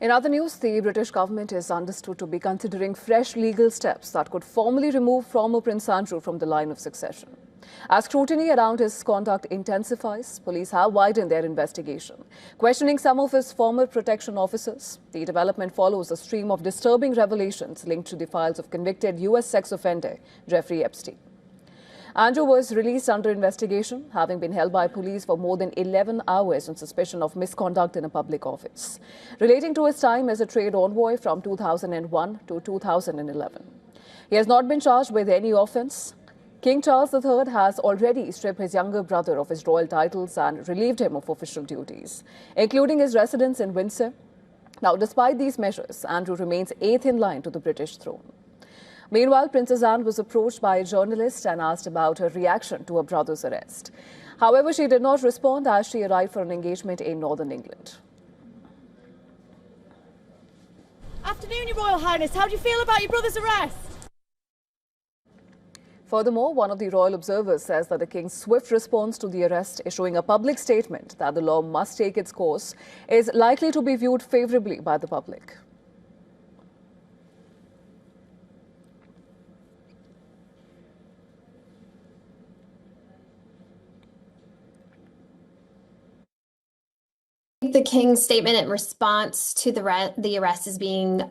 In other news, the British government is understood to be considering fresh legal steps that could formally remove former Prince Andrew from the line of succession. As scrutiny around his conduct intensifies, police have widened their investigation, questioning some of his former protection officers. The development follows a stream of disturbing revelations linked to the files of convicted US sex offender Jeffrey Epstein. Andrew was released under investigation, having been held by police for more than 11 hours on suspicion of misconduct in a public office, relating to his time as a trade envoy from 2001 to 2011. He has not been charged with any offence. King Charles III has already stripped his younger brother of his royal titles and relieved him of official duties, including his residence in Windsor. Now, despite these measures, Andrew remains eighth in line to the British throne. Meanwhile, Princess Anne was approached by a journalist and asked about her reaction to her brother's arrest. However, she did not respond as she arrived for an engagement in Northern England. Afternoon, Your Royal Highness. How do you feel about your brother's arrest? Furthermore, one of the royal observers says that the king's swift response to the arrest, issuing a public statement that the law must take its course, is likely to be viewed favourably by the public. The King's statement in response to the arrest is being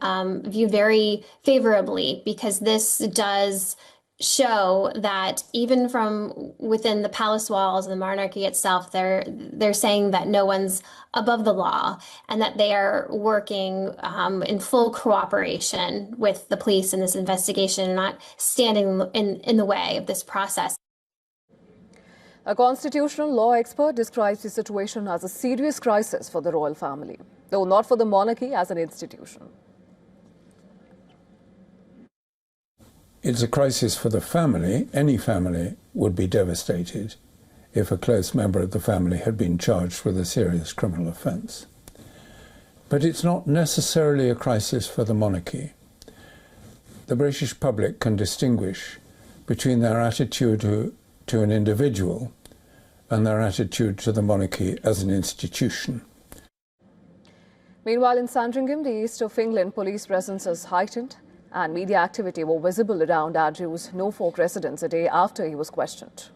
viewed very favorably, because this does show that even from within the palace walls and the monarchy itself, they're saying that no one's above the law and that they are working in full cooperation with the police in this investigation and not standing in the way of this process. A constitutional law expert describes the situation as a serious crisis for the royal family, though not for the monarchy as an institution. It's a crisis for the family. Any family would be devastated if a close member of the family had been charged with a serious criminal offence. But it's not necessarily a crisis for the monarchy. The British public can distinguish between their attitude to an individual and their attitude to the monarchy as an institution. Meanwhile, in Sandringham, the east of England, police presence is heightened and media activity were visible around Andrew's Norfolk residence a day after he was questioned.